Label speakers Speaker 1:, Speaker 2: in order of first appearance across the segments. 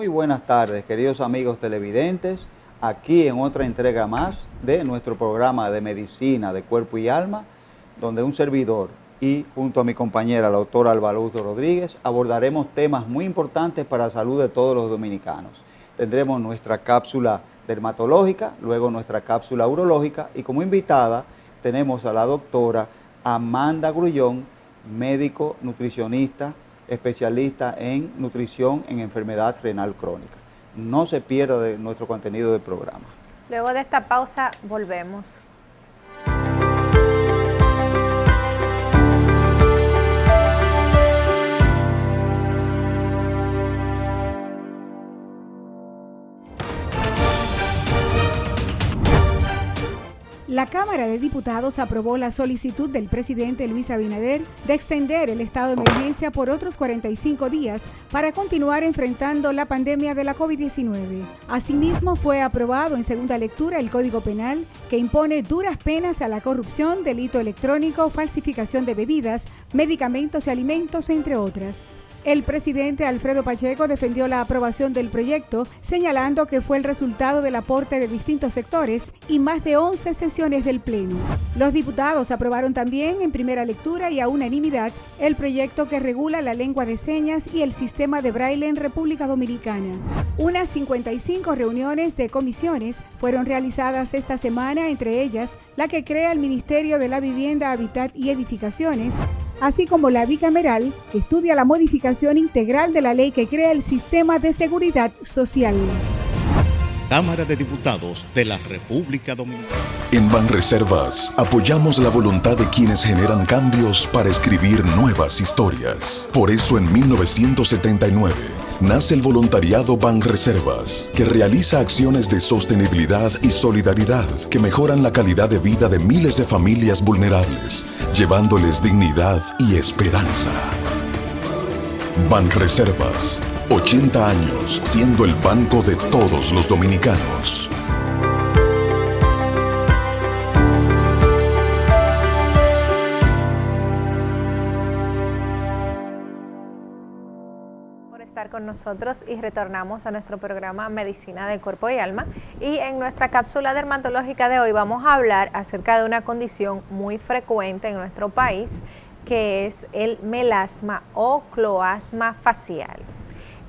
Speaker 1: Muy buenas tardes, queridos amigos televidentes, aquí en otra entrega más de nuestro programa de medicina de cuerpo y alma, donde un servidor y junto a mi compañera, la doctora Alba Luz Rodríguez, abordaremos temas muy importantes para la salud de todos los dominicanos. Tendremos nuestra cápsula dermatológica, luego nuestra cápsula urológica y como invitada tenemos a la doctora Amanda Grullón, médico nutricionista, especialista en nutrición en enfermedad renal crónica. No se pierda de nuestro contenido del programa.
Speaker 2: Luego de esta pausa volvemos.
Speaker 3: La Cámara de Diputados aprobó la solicitud del presidente Luis Abinader de extender el estado de emergencia por otros 45 días para continuar enfrentando la pandemia de la COVID-19. Asimismo, fue aprobado en segunda lectura el Código Penal que impone duras penas a la corrupción, delito electrónico, falsificación de bebidas, medicamentos y alimentos, entre otras. El presidente Alfredo Pacheco defendió la aprobación del proyecto, señalando que fue el resultado del aporte de distintos sectores y más de 11 sesiones del Pleno. Los diputados aprobaron también en primera lectura y a unanimidad el proyecto que regula la lengua de señas y el sistema de braille en República Dominicana. Unas 55 reuniones de comisiones fueron realizadas esta semana, entre ellas la que crea el Ministerio de la Vivienda, Hábitat y Edificaciones, así como la bicameral, que estudia la modificación integral de la ley que crea el sistema de seguridad social.
Speaker 4: Cámara de Diputados de la República Dominicana.
Speaker 5: En Banreservas apoyamos la voluntad de quienes generan cambios para escribir nuevas historias. Por eso en 1979 nace el voluntariado Banreservas, que realiza acciones de sostenibilidad y solidaridad que mejoran la calidad de vida de miles de familias vulnerables, llevándoles dignidad y esperanza. Banreservas, 80 años siendo el banco de todos los dominicanos.
Speaker 2: Con nosotros y retornamos a nuestro programa Medicina de Cuerpo y Alma, y en nuestra cápsula dermatológica de hoy vamos a hablar acerca de una condición muy frecuente en nuestro país, que es el melasma o cloasma facial.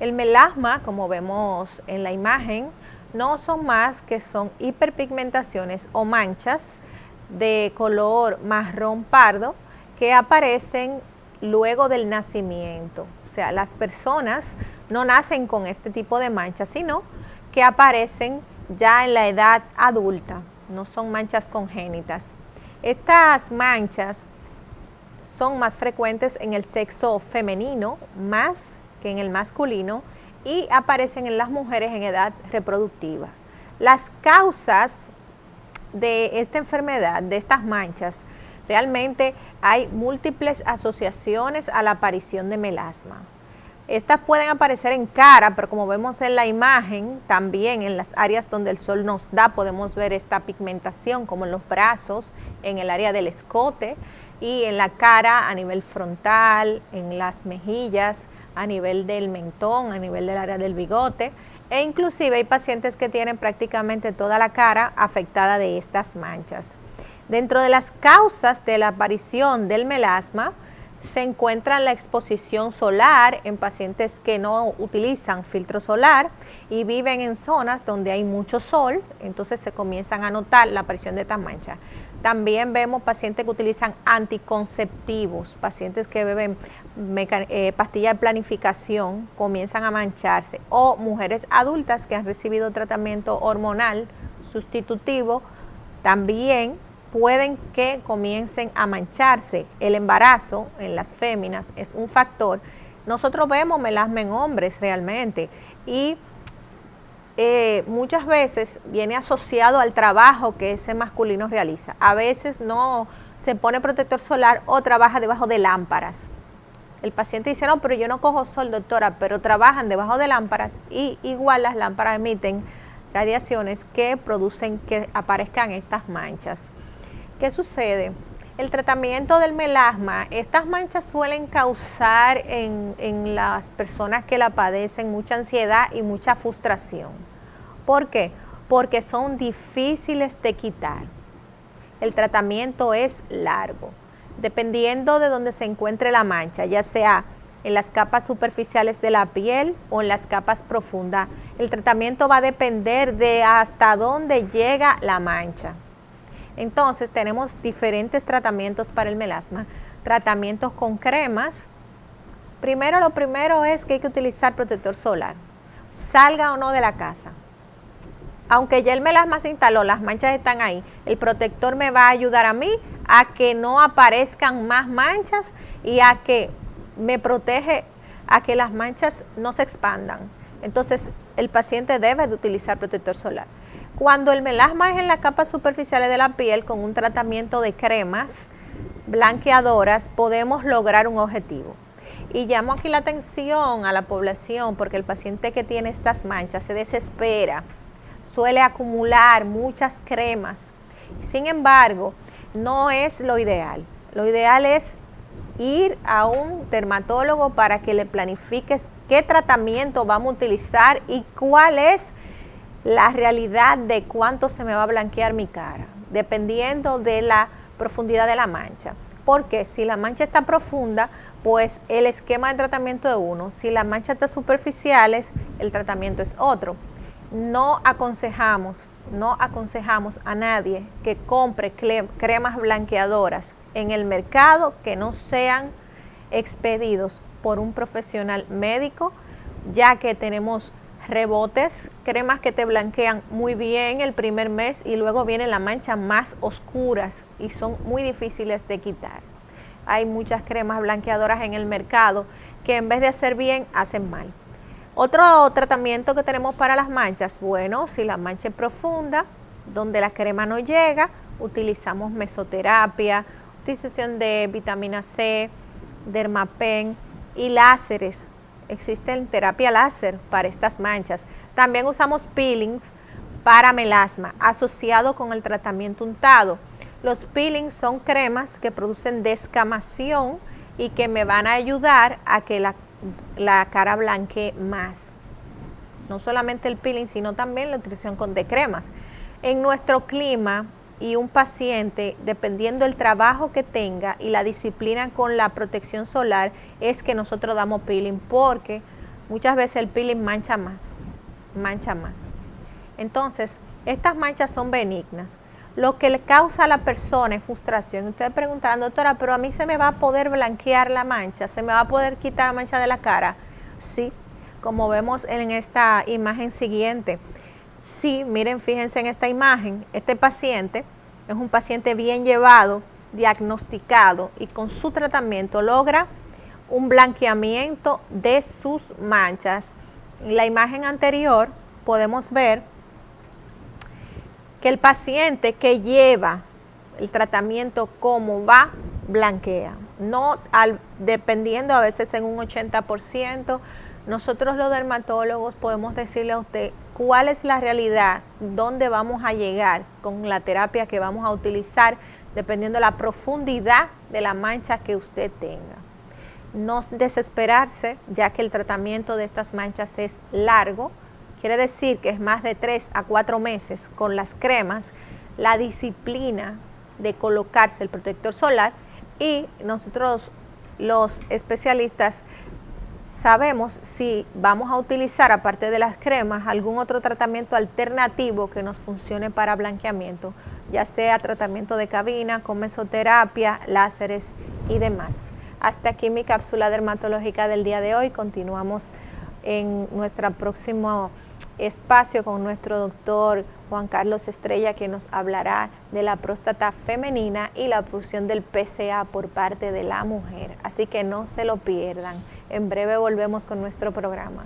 Speaker 2: El melasma, como vemos en la imagen, no son más que son hiperpigmentaciones o manchas de color marrón pardo que aparecen luego del nacimiento. O sea, las personas no nacen con este tipo de manchas, sino que aparecen ya en la edad adulta, no son manchas congénitas. Estas manchas son más frecuentes en el sexo femenino más que en el masculino y aparecen en las mujeres en edad reproductiva. Las causas de esta enfermedad, de estas manchas, realmente hay múltiples asociaciones a la aparición de melasma. Estas pueden aparecer en cara, pero como vemos en la imagen, también en las áreas donde el sol nos da podemos ver esta pigmentación, como en los brazos, en el área del escote y en la cara a nivel frontal, en las mejillas, a nivel del mentón, a nivel del área del bigote, e inclusive hay pacientes que tienen prácticamente toda la cara afectada de estas manchas. Dentro de las causas de la aparición del melasma se encuentra la exposición solar en pacientes que no utilizan filtro solar y viven en zonas donde hay mucho sol, entonces se comienzan a notar la aparición de estas manchas. También vemos pacientes que utilizan anticonceptivos, pacientes que beben pastillas de planificación, comienzan a mancharse, o mujeres adultas que han recibido tratamiento hormonal sustitutivo, también pueden que comiencen a mancharse. El embarazo en las féminas es un factor. Nosotros vemos melasma en hombres realmente y muchas veces viene asociado al trabajo que ese masculino realiza. A veces no se pone protector solar o trabaja debajo de lámparas. El paciente dice, no, pero yo no cojo sol, doctora, pero trabajan debajo de lámparas y igual las lámparas emiten radiaciones que producen que aparezcan estas manchas. ¿Qué sucede? El tratamiento del melasma, estas manchas suelen causar en las personas que la padecen mucha ansiedad y mucha frustración. ¿Por qué? Porque son difíciles de quitar. El tratamiento es largo, dependiendo de donde se encuentre la mancha, ya sea en las capas superficiales de la piel o en las capas profundas. El tratamiento va a depender de hasta dónde llega la mancha. Entonces tenemos diferentes tratamientos para el melasma, tratamientos con cremas. Lo primero es que hay que utilizar protector solar, salga o no de la casa. Aunque ya el melasma se instaló, las manchas están ahí, el protector me va a ayudar a mí a que no aparezcan más manchas y a que me protege a que las manchas no se expandan. Entonces, el paciente debe de utilizar protector solar. Cuando el melasma es en las capas superficiales de la piel, con un tratamiento de cremas blanqueadoras, podemos lograr un objetivo. Y llamo aquí la atención a la población porque el paciente que tiene estas manchas se desespera, suele acumular muchas cremas. Sin embargo, no es lo ideal. Lo ideal es ir a un dermatólogo para que le planifiques qué tratamiento vamos a utilizar y cuál es la realidad de cuánto se me va a blanquear mi cara, dependiendo de la profundidad de la mancha. Porque si la mancha está profunda, pues el esquema de tratamiento es uno. Si la mancha está superficiales, el tratamiento es otro. No aconsejamos a nadie que compre cremas blanqueadoras en el mercado que no sean expedidos por un profesional médico, ya que tenemos rebotes, cremas que te blanquean muy bien el primer mes y luego vienen las manchas más oscuras y son muy difíciles de quitar. Hay muchas cremas blanqueadoras en el mercado que en vez de hacer bien, hacen mal. Otro tratamiento que tenemos para las manchas, bueno, si la mancha es profunda, donde la crema no llega, utilizamos mesoterapia, utilización de vitamina C, Dermapen y láseres. Existe terapia láser para estas manchas. También usamos peelings para melasma, asociado con el tratamiento untado. Los peelings son cremas que producen descamación y que me van a ayudar a que la cara blanquee más. No solamente el peeling, sino también la utilización de cremas. En nuestro clima y un paciente, dependiendo del trabajo que tenga y la disciplina con la protección solar, es que nosotros damos peeling, porque muchas veces el peeling mancha más. Entonces, estas manchas son benignas. Lo que le causa a la persona es frustración. Ustedes preguntarán, doctora, pero a mí se me va a poder blanquear la mancha, se me va a poder quitar la mancha de la cara. Sí, como vemos en esta imagen siguiente. Sí, miren, fíjense en esta imagen, este paciente es un paciente bien llevado, diagnosticado y con su tratamiento logra un blanqueamiento de sus manchas. En la imagen anterior podemos ver que el paciente que lleva el tratamiento como va, blanquea. No dependiendo a veces en un 80%. Nosotros los dermatólogos podemos decirle a usted cuál es la realidad, dónde vamos a llegar con la terapia que vamos a utilizar, dependiendo de la profundidad de la mancha que usted tenga. No desesperarse, ya que el tratamiento de estas manchas es largo, quiere decir que es más de 3 a 4 meses con las cremas, la disciplina de colocarse el protector solar, y nosotros los especialistas sabemos si vamos a utilizar, aparte de las cremas, algún otro tratamiento alternativo que nos funcione para blanqueamiento, ya sea tratamiento de cabina, con mesoterapia, láseres y demás. Hasta aquí mi cápsula dermatológica del día de hoy. Continuamos en nuestro próximo espacio con nuestro doctor Juan Carlos Estrella, que nos hablará de la próstata femenina y la punción del PSA por parte de la mujer. Así que no se lo pierdan. En breve volvemos con nuestro programa.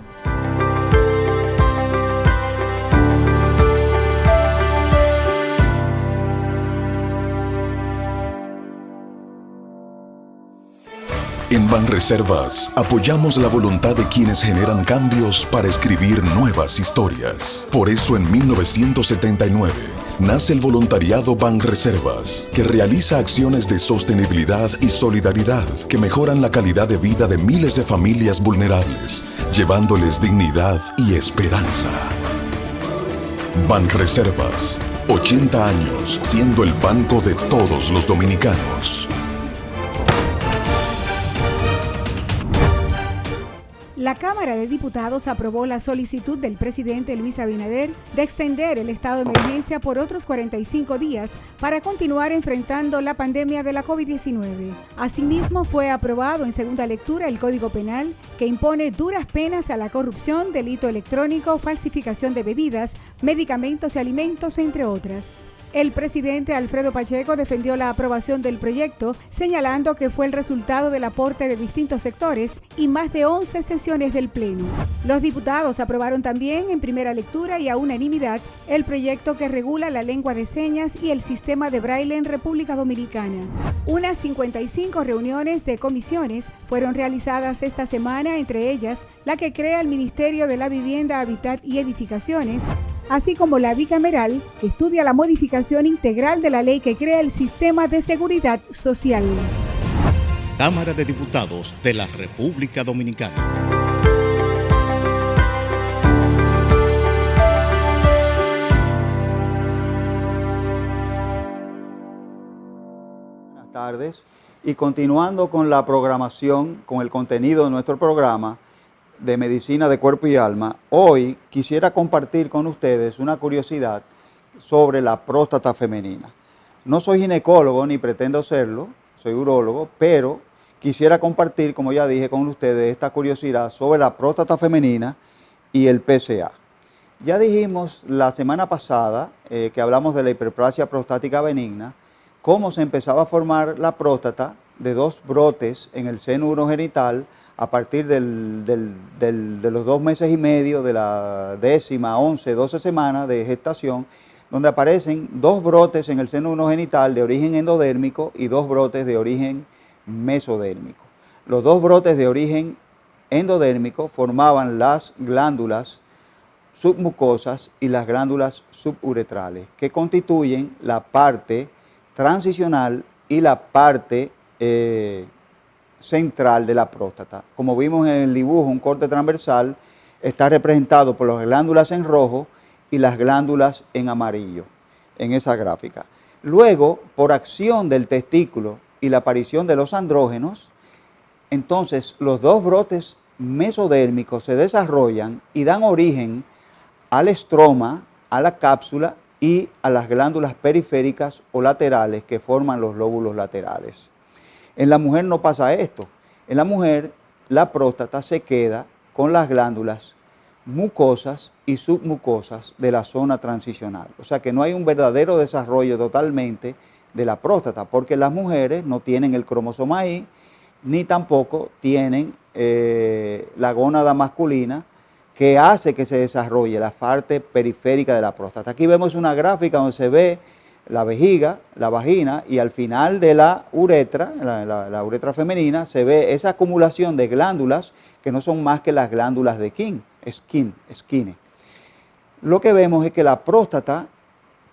Speaker 5: En Banreservas apoyamos la voluntad de quienes generan cambios para escribir nuevas historias. Por eso en 1979 nace el voluntariado Banreservas, que realiza acciones de sostenibilidad y solidaridad que mejoran la calidad de vida de miles de familias vulnerables, llevándoles dignidad y esperanza. Banreservas, 80 años siendo el banco de todos los dominicanos.
Speaker 3: La Cámara de Diputados aprobó la solicitud del presidente Luis Abinader de extender el estado de emergencia por otros 45 días para continuar enfrentando la pandemia de la COVID-19. Asimismo, fue aprobado en segunda lectura el Código Penal, que impone duras penas a la corrupción, delito electrónico, falsificación de bebidas, medicamentos y alimentos, entre otras. El presidente Alfredo Pacheco defendió la aprobación del proyecto, señalando que fue el resultado del aporte de distintos sectores y más de 11 sesiones del Pleno. Los diputados aprobaron también en primera lectura y a unanimidad el proyecto que regula la lengua de señas y el sistema de braille en República Dominicana. Unas 55 reuniones de comisiones fueron realizadas esta semana, entre ellas la que crea el Ministerio de la Vivienda, Hábitat y Edificaciones, así como la bicameral, que estudia la modificación integral de la ley que crea el sistema de seguridad social.
Speaker 4: Cámara de Diputados de la República Dominicana.
Speaker 1: Buenas tardes. Y continuando con la programación, con el contenido de nuestro programa de Medicina de Cuerpo y Alma, hoy quisiera compartir con ustedes una curiosidad sobre la próstata femenina. No soy ginecólogo ni pretendo serlo, soy urólogo, pero quisiera compartir, como ya dije, con ustedes esta curiosidad sobre la próstata femenina y el PSA. Ya dijimos la semana pasada que hablamos de la hiperplasia prostática benigna, cómo se empezaba a formar la próstata de dos brotes en el seno urogenital a partir de los 2 meses y medio de la 10ª, 11, 12 semanas de gestación, donde aparecen 2 brotes en el seno urogenital de origen endodérmico y 2 brotes de origen mesodérmico. Los 2 brotes de origen endodérmico formaban las glándulas submucosas y las glándulas suburetrales, que constituyen la parte transicional y la parte central de la próstata. Como vimos en el dibujo, un corte transversal está representado por las glándulas en rojo y las glándulas en amarillo, en esa gráfica. Luego, por acción del testículo y la aparición de los andrógenos, entonces los 2 brotes mesodérmicos se desarrollan y dan origen al estroma, a la cápsula y a las glándulas periféricas o laterales que forman los lóbulos laterales. En la mujer no pasa esto. En la mujer, la próstata se queda con las glándulas mucosas y submucosas de la zona transicional. O sea que no hay un verdadero desarrollo totalmente de la próstata, porque las mujeres no tienen el cromosoma Y, ni tampoco tienen la gónada masculina que hace que se desarrolle la parte periférica de la próstata. Aquí vemos una gráfica donde se ve la vejiga, la vagina, y al final de la uretra, la uretra femenina, se ve esa acumulación de glándulas que no son más que las glándulas de Skene. Lo que vemos es que la próstata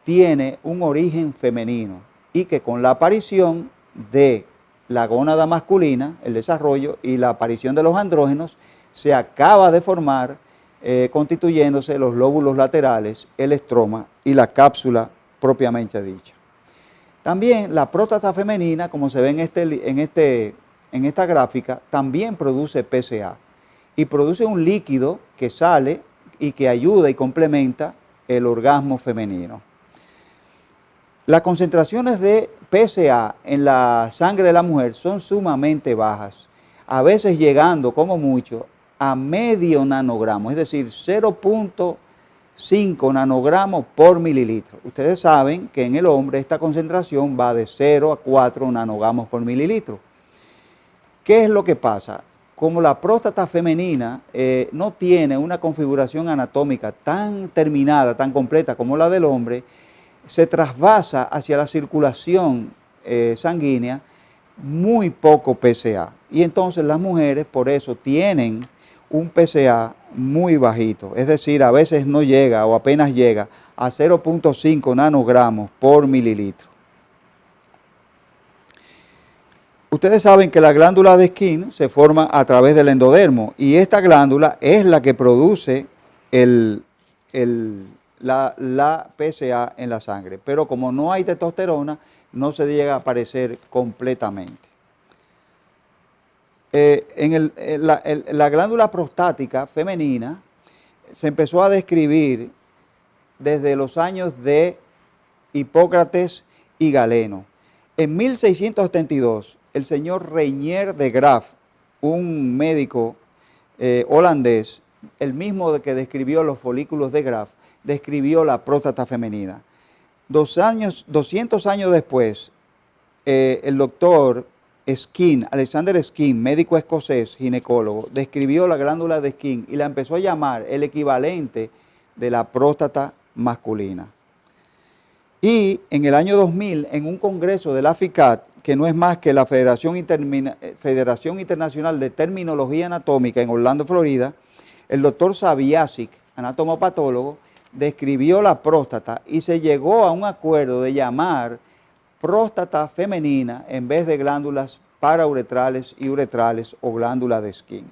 Speaker 1: tiene un origen femenino y que con la aparición de la gónada masculina, el desarrollo y la aparición de los andrógenos, se acaba de formar constituyéndose los lóbulos laterales, el estroma y la cápsula propiamente dicha. También la próstata femenina, como se ve en esta gráfica, también produce PSA y produce un líquido que sale y que ayuda y complementa el orgasmo femenino. Las concentraciones de PSA en la sangre de la mujer son sumamente bajas, a veces llegando como mucho a medio nanogramo, es decir, 0.5 nanogramos por mililitro. Ustedes saben que en el hombre esta concentración va de 0 a 4 nanogramos por mililitro. ¿Qué es lo que pasa? Como la próstata femenina no tiene una configuración anatómica tan terminada, tan completa como la del hombre, se trasvasa hacia la circulación sanguínea muy poco PSA. Y entonces las mujeres por eso tienen un PSA muy bajito, es decir, a veces no llega o apenas llega a 0.5 nanogramos por mililitro. Ustedes saben que la glándula de Skene se forma a través del endodermo y esta glándula es la que produce la PSA en la sangre, pero como no hay testosterona, no se llega a aparecer completamente. La glándula prostática femenina se empezó a describir desde los años de Hipócrates y Galeno. En 1672, el señor Reinier de Graaf, un médico holandés, el mismo que describió los folículos de Graaf, describió la próstata femenina. 200 años después, el doctor Skene, Alexander Skene, médico escocés, ginecólogo, describió la glándula de Skene y la empezó a llamar el equivalente de la próstata masculina. Y en el año 2000, en un congreso de la FICAT, que no es más que la Federación Internacional de Terminología Anatómica en Orlando, Florida, el doctor Saviasic, anatomopatólogo, describió la próstata y se llegó a un acuerdo de llamar próstata femenina en vez de glándulas parauretrales y uretrales o glándula de Skene.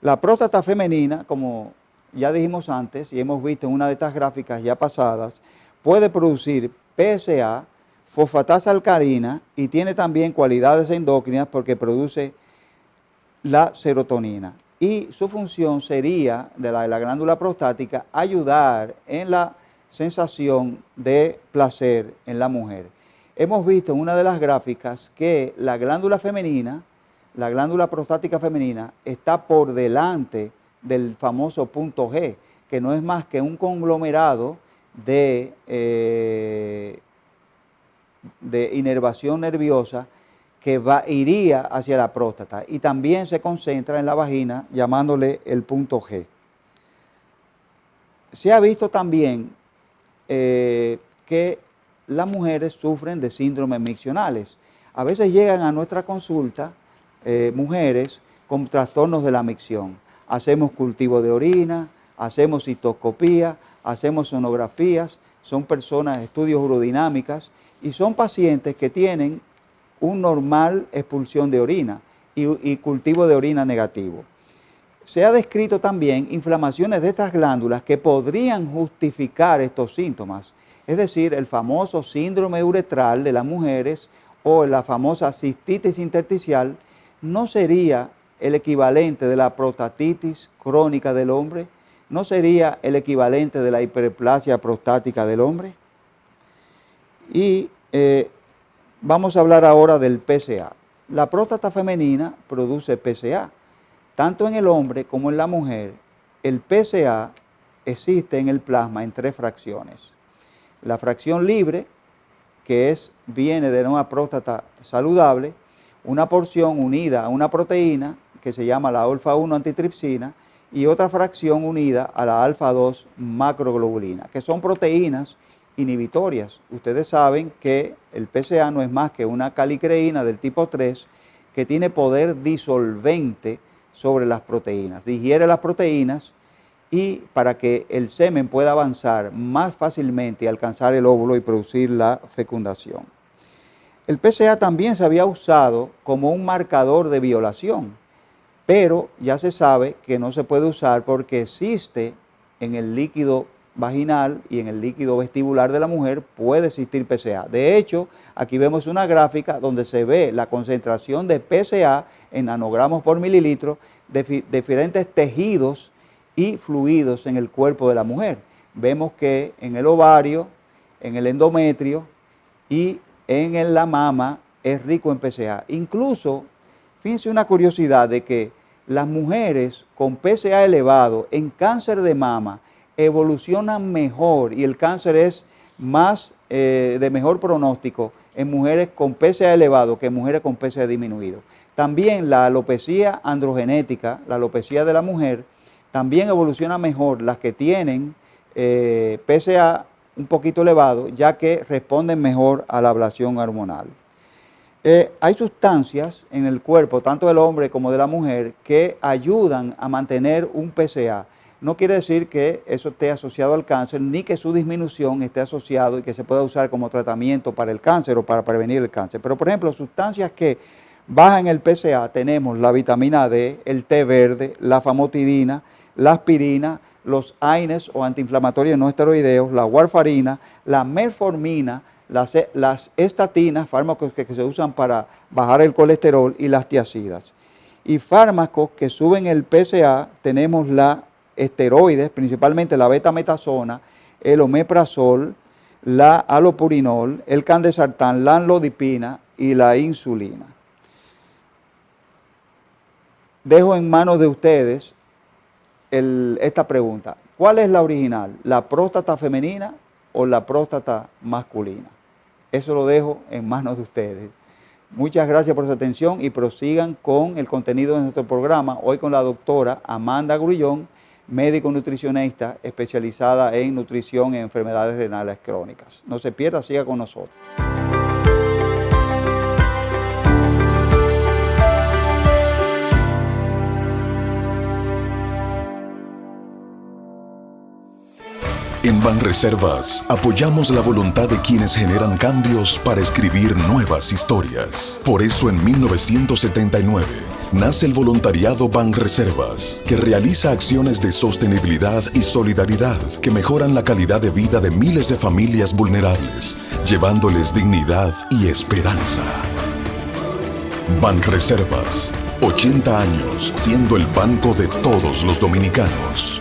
Speaker 1: La próstata femenina, como ya dijimos antes y hemos visto en una de estas gráficas ya pasadas, puede producir PSA, fosfatasa alcalina y tiene también cualidades endócrinas porque produce la serotonina. Y su función sería, de la glándula prostática, ayudar en la sensación de placer en la mujer. Hemos visto en una de las gráficas que la glándula femenina, la glándula prostática femenina, está por delante del famoso punto G, que no es más que un conglomerado de inervación nerviosa que iría hacia la próstata y también se concentra en la vagina llamándole el punto G. Se ha visto también que las mujeres sufren de síndromes miccionales. A veces llegan a nuestra consulta mujeres con trastornos de la micción. Hacemos cultivo de orina, hacemos citoscopía, hacemos sonografías, son personas, estudios urodinámicas y son pacientes que tienen un normal expulsión de orina y cultivo de orina negativo. Se ha descrito también inflamaciones de estas glándulas que podrían justificar estos síntomas, es decir, el famoso síndrome uretral de las mujeres o la famosa cistitis intersticial no sería el equivalente de la prostatitis crónica del hombre, no sería el equivalente de la hiperplasia prostática del hombre. Y vamos a hablar ahora del PSA. La próstata femenina produce PSA. Tanto en el hombre como en la mujer, el PSA existe en el plasma en 3 fracciones. La fracción libre, que viene de una próstata saludable, una porción unida a una proteína que se llama la alfa-1 antitripsina y otra fracción unida a la alfa-2 macroglobulina, que son proteínas inhibitorias. Ustedes saben que el PSA no es más que una calicreína del tipo 3 que tiene poder disolvente sobre las proteínas. Digiere las proteínas y para que el semen pueda avanzar más fácilmente y alcanzar el óvulo y producir la fecundación. El PSA también se había usado como un marcador de violación, pero ya se sabe que no se puede usar porque existe en el líquido vaginal y en el líquido vestibular de la mujer puede existir PSA. De hecho, aquí vemos una gráfica donde se ve la concentración de PSA en nanogramos por mililitro de diferentes tejidos y fluidos en el cuerpo de la mujer. Vemos que en el ovario, en el endometrio y en la mama es rico en PSA. Incluso, fíjense una curiosidad de que las mujeres con PSA elevado en cáncer de mama evolucionan mejor y el cáncer es más de mejor pronóstico en mujeres con PSA elevado que en mujeres con PSA disminuido. También la alopecia androgenética, la alopecia de la mujer, también evoluciona mejor las que tienen PSA un poquito elevado, ya que responden mejor a la ablación hormonal. Hay sustancias en el cuerpo, tanto del hombre como de la mujer, que ayudan a mantener un PSA. no quiere decir que eso esté asociado al cáncer, ni que su disminución esté asociado y que se pueda usar como tratamiento para el cáncer o para prevenir el cáncer. Pero, por ejemplo, sustancias que bajan el PSA, tenemos la vitamina D, el té verde, la famotidina, la aspirina, los AINES o antiinflamatorios no esteroideos, la warfarina, la metformina, las estatinas, fármacos que se usan para bajar el colesterol, y las tiazidas. Y fármacos que suben el PSA, tenemos la esteroides, principalmente la betametasona, el omeprazol, la alopurinol, el candesartán, la amlodipina y la insulina. Dejo en manos de ustedes esta pregunta. ¿Cuál es la original? ¿La próstata femenina o la próstata masculina? Eso lo dejo en manos de ustedes. Muchas gracias por su atención y prosigan con el contenido de nuestro programa, hoy con la doctora Amanda Grullón, médico nutricionista especializada en nutrición y enfermedades renales crónicas. No se pierda, siga con nosotros.
Speaker 5: En Banreservas apoyamos la voluntad de quienes generan cambios para escribir nuevas historias. Por eso en 1979 nace el voluntariado Banreservas, que realiza acciones de sostenibilidad y solidaridad que mejoran la calidad de vida de miles de familias vulnerables, llevándoles dignidad y esperanza. Banreservas, 80 años siendo el banco de todos los dominicanos.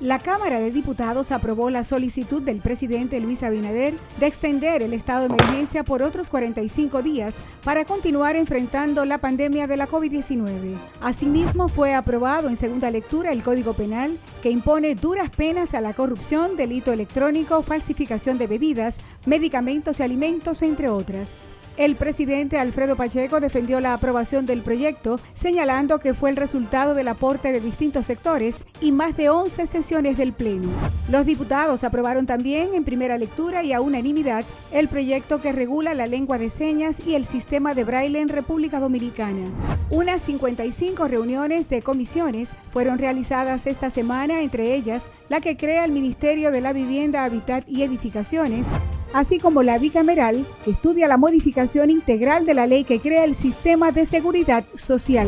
Speaker 3: La Cámara de Diputados aprobó la solicitud del presidente Luis Abinader de extender el estado de emergencia por otros 45 días para continuar enfrentando la pandemia de la COVID-19. Asimismo, fue aprobado en segunda lectura el Código Penal, que impone duras penas a la corrupción, delito electrónico, falsificación de bebidas, medicamentos y alimentos, entre otras. El presidente Alfredo Pacheco defendió la aprobación del proyecto, señalando que fue el resultado del aporte de distintos sectores y más de 11 sesiones del Pleno. Los diputados aprobaron también en primera lectura y a unanimidad el proyecto que regula la lengua de señas y el sistema de braille en República Dominicana. Unas 55 reuniones de comisiones fueron realizadas esta semana, entre ellas la que crea el Ministerio de la Vivienda, Hábitat y Edificaciones, así como la bicameral, que estudia la modificación integral de la ley que crea el sistema de seguridad social.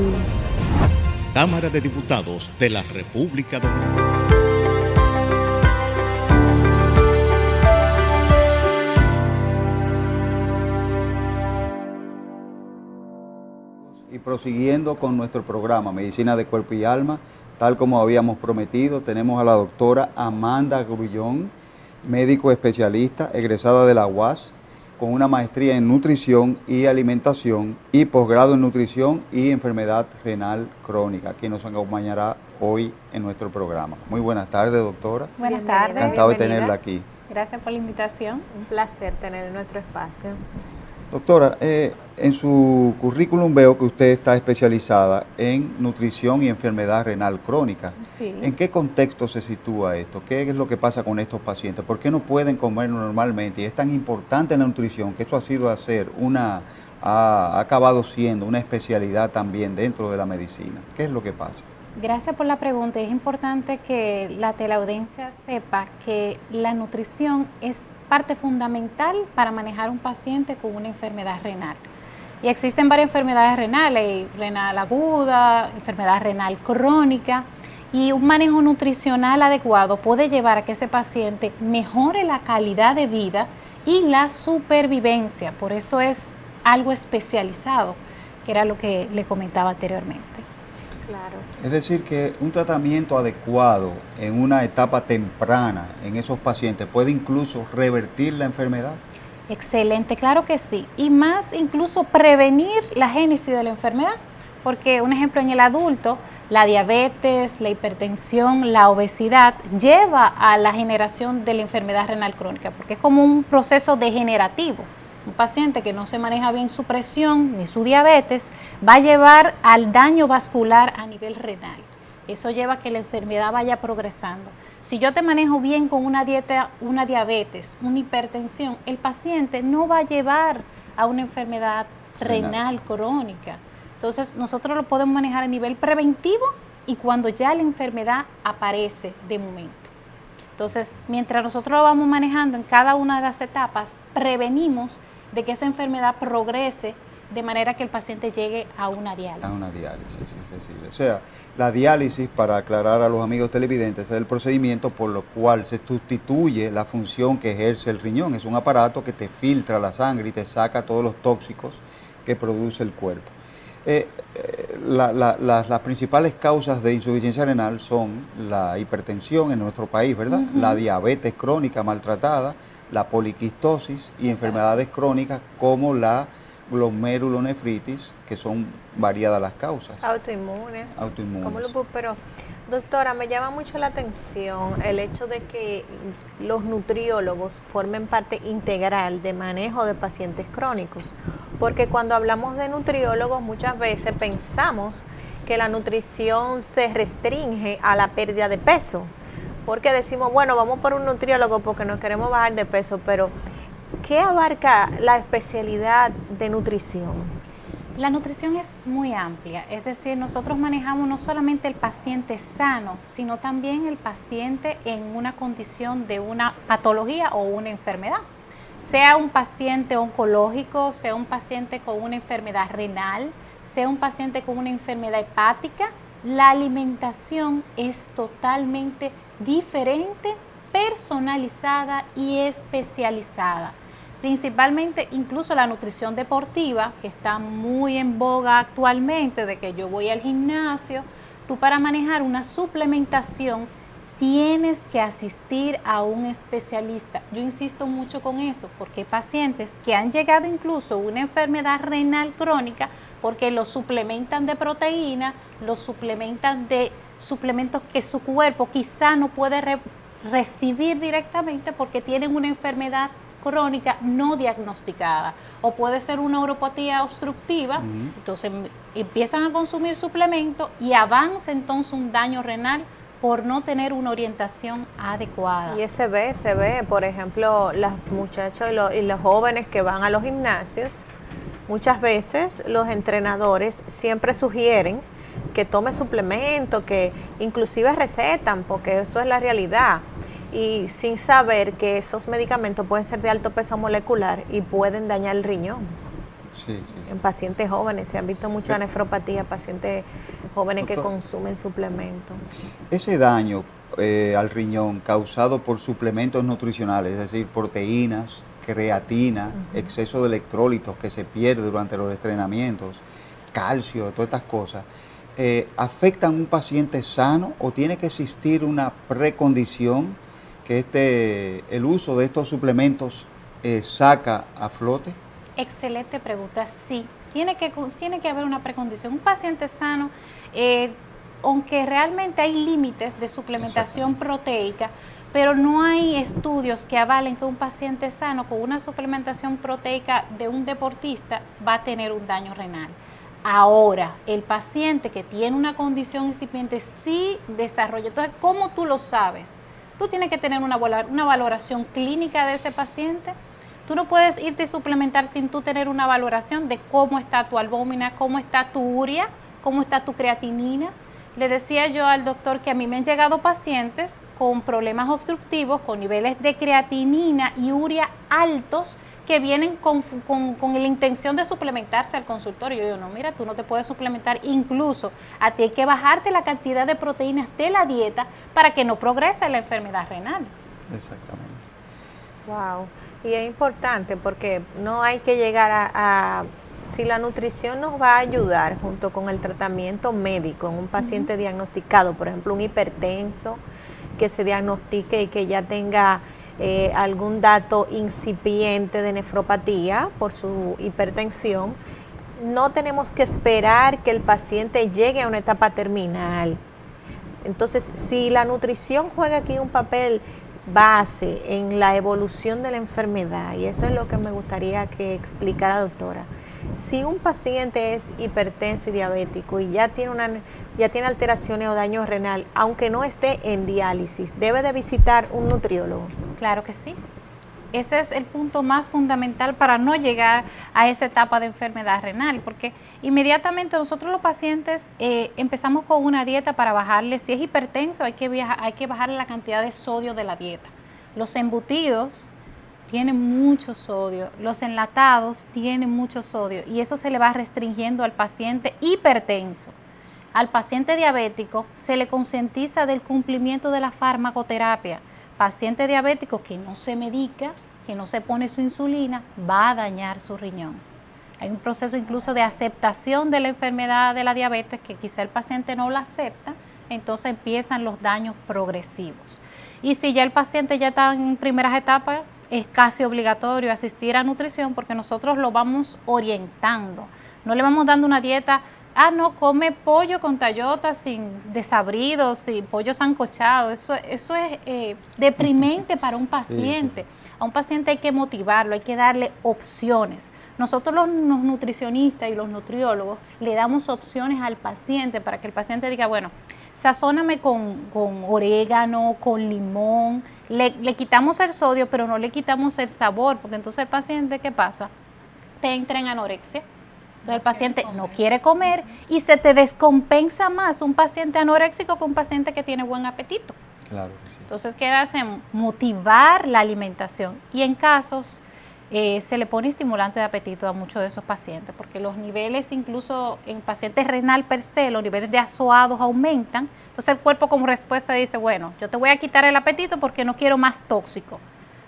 Speaker 4: Cámara de Diputados de la República Dominicana.
Speaker 1: Y prosiguiendo con nuestro programa Medicina de Cuerpo y Alma, tal como habíamos prometido, tenemos a la doctora Amanda Grullón, médico especialista, egresada de la UAS, con una maestría en nutrición y alimentación y posgrado en nutrición y enfermedad renal crónica, quien nos acompañará hoy en nuestro programa. Muy buenas tardes, doctora.
Speaker 2: Buenas tardes.
Speaker 1: Encantado de tenerla aquí.
Speaker 6: Gracias por la invitación.
Speaker 2: Un placer tener en nuestro espacio.
Speaker 1: Doctora, en su currículum veo que usted está especializada en nutrición y enfermedad renal crónica.
Speaker 6: Sí.
Speaker 1: ¿En qué contexto se sitúa esto? ¿Qué es lo que pasa con estos pacientes? ¿Por qué no pueden comer normalmente? Y es tan importante la nutrición que eso ha acabado siendo una especialidad también dentro de la medicina. ¿Qué es lo que pasa?
Speaker 6: Gracias por la pregunta. Es importante que la teleaudiencia sepa que la nutrición es parte fundamental para manejar un paciente con una enfermedad renal. Y existen varias enfermedades renales, renal aguda, enfermedad renal crónica, y un manejo nutricional adecuado puede llevar a que ese paciente mejore la calidad de vida y la supervivencia. Por eso es algo especializado, que era lo que le comentaba anteriormente.
Speaker 2: Claro.
Speaker 1: Es decir, que un tratamiento adecuado en una etapa temprana en esos pacientes puede incluso revertir la enfermedad.
Speaker 6: Excelente, claro que sí. Y más incluso prevenir la génesis de la enfermedad, porque un ejemplo en el adulto, la diabetes, la hipertensión, la obesidad lleva a la generación de la enfermedad renal crónica, porque es como un proceso degenerativo. Un paciente que no se maneja bien su presión ni su diabetes va a llevar al daño vascular a nivel renal. Eso lleva a que la enfermedad vaya progresando. Si yo te manejo bien con una dieta, una diabetes, una hipertensión, el paciente no va a llevar a una enfermedad renal crónica. Entonces, nosotros lo podemos manejar a nivel preventivo y cuando ya la enfermedad aparece de momento. Entonces, mientras nosotros lo vamos manejando en cada una de las etapas, prevenimos de que esa enfermedad progrese de manera que el paciente llegue a una diálisis.
Speaker 1: A una diálisis, sí, Cecilia. O sea, la diálisis, para aclarar a los amigos televidentes, es el procedimiento por lo cual se sustituye la función que ejerce el riñón. Es un aparato que te filtra la sangre y te saca todos los tóxicos que produce el cuerpo. Las principales causas de insuficiencia renal son la hipertensión en nuestro país, ¿verdad? La diabetes crónica maltratada, la poliquistosis y enfermedades crónicas como la glomerulonefritis, que son variadas las causas.
Speaker 2: Autoinmunes.
Speaker 1: Autoinmunes.
Speaker 2: Pero, doctora, me llama mucho la atención el hecho de que los nutriólogos formen parte integral de manejo de pacientes crónicos, porque cuando hablamos de nutriólogos muchas veces pensamos que la nutrición se restringe a la pérdida de peso, porque decimos, bueno, vamos por un nutriólogo porque nos queremos bajar de peso, pero ¿qué abarca la especialidad de nutrición?
Speaker 6: La nutrición es muy amplia, es decir, nosotros manejamos no solamente el paciente sano, sino también el paciente en una condición de una patología o una enfermedad. Sea un paciente oncológico, sea un paciente con una enfermedad renal, sea un paciente con una enfermedad hepática, la alimentación es totalmente diferente, personalizada y especializada. Principalmente incluso la nutrición deportiva, que está muy en boga actualmente, de que yo voy al gimnasio, tú para manejar una suplementación tienes que asistir a un especialista. Yo insisto mucho con eso, porque hay pacientes que han llegado incluso a una enfermedad renal crónica porque los suplementan de proteína, los suplementan de suplementos que su cuerpo quizá no puede recibir directamente porque tienen una enfermedad crónica no diagnosticada, o puede ser una neuropatía obstructiva, entonces empiezan a consumir suplementos y avanza entonces un daño renal por no tener una orientación adecuada.
Speaker 2: Y se ve, por ejemplo, las muchachos y los jóvenes que van a los gimnasios, muchas veces los entrenadores siempre sugieren que tome suplementos, que inclusive recetan, porque eso es la realidad, y sin saber que esos medicamentos pueden ser de alto peso molecular y pueden dañar el riñón.
Speaker 1: Sí.
Speaker 2: En pacientes jóvenes se han visto mucha nefropatía, pacientes jóvenes que consumen suplementos.
Speaker 1: Ese daño al riñón causado por suplementos nutricionales, es decir, proteínas, creatina, exceso de electrolitos que se pierde durante los entrenamientos, calcio, todas estas cosas, ¿afectan a un paciente sano o tiene que existir una precondición que el uso de estos suplementos saca a flote?
Speaker 6: Excelente pregunta, sí. Tiene que haber una precondición. Un paciente sano, aunque realmente hay límites de suplementación proteica, pero no hay estudios que avalen que un paciente sano con una suplementación proteica de un deportista va a tener un daño renal. Ahora, el paciente que tiene una condición incipiente sí desarrolla. Entonces, ¿cómo tú lo sabes? Tú tienes que tener una valoración clínica de ese paciente. Tú no puedes irte a suplementar sin tú tener una valoración de cómo está tu albúmina, cómo está tu urea, cómo está tu creatinina. Le decía yo al doctor que a mí me han llegado pacientes con problemas obstructivos, con niveles de creatinina y urea altos, que vienen con la intención de suplementarse al consultorio. Yo digo, no, mira, tú no te puedes suplementar, incluso a ti hay que bajarte la cantidad de proteínas de la dieta para que no progrese la enfermedad renal.
Speaker 1: Exactamente.
Speaker 2: Wow. Y es importante porque no hay que llegar si la nutrición nos va a ayudar junto con el tratamiento médico en un paciente diagnosticado, por ejemplo, un hipertenso que se diagnostique y que ya tenga algún dato incipiente de nefropatía por su hipertensión, no tenemos que esperar que el paciente llegue a una etapa terminal. Entonces, si la nutrición juega aquí un papel base en la evolución de la enfermedad, y eso es lo que me gustaría que explicara, doctora. Si un paciente es hipertenso y diabético y ya tiene alteraciones o daño renal, aunque no esté en diálisis, ¿debe de visitar un nutriólogo?
Speaker 6: Claro que sí. Ese es el punto más fundamental para no llegar a esa etapa de enfermedad renal, porque inmediatamente nosotros los pacientes empezamos con una dieta para bajarle, si es hipertenso hay que bajarle la cantidad de sodio de la dieta. Los embutidos tienen mucho sodio, los enlatados tienen mucho sodio y eso se le va restringiendo al paciente hipertenso. Al paciente diabético se le concientiza del cumplimiento de la farmacoterapia. Paciente diabético que no se medica, que no se pone su insulina, va a dañar su riñón. Hay un proceso incluso de aceptación de la enfermedad de la diabetes que quizá el paciente no la acepta, entonces empiezan los daños progresivos. Y si ya el paciente ya está en primeras etapas, es casi obligatorio asistir a nutrición porque nosotros lo vamos orientando. No le vamos dando una dieta, no, come pollo con tallota sin desabridos, sin pollo sancochado. Eso es deprimente para un paciente. Sí, sí. A un paciente hay que motivarlo, hay que darle opciones. Nosotros los nutricionistas y los nutriólogos le damos opciones al paciente para que el paciente diga, bueno, sazóname con orégano, con limón, le quitamos el sodio, pero no le quitamos el sabor, porque entonces el paciente, ¿qué pasa? Te entra en anorexia. Entonces el paciente no quiere comer y se te descompensa más un paciente anoréxico que un paciente que tiene buen apetito.
Speaker 1: Claro que sí.
Speaker 6: Entonces, ¿qué hacen? Motivar la alimentación. Y en casos se le pone estimulante de apetito a muchos de esos pacientes, porque los niveles, incluso en pacientes renal per se, los niveles de azoados aumentan. Entonces el cuerpo como respuesta dice, bueno, yo te voy a quitar el apetito porque no quiero más tóxico.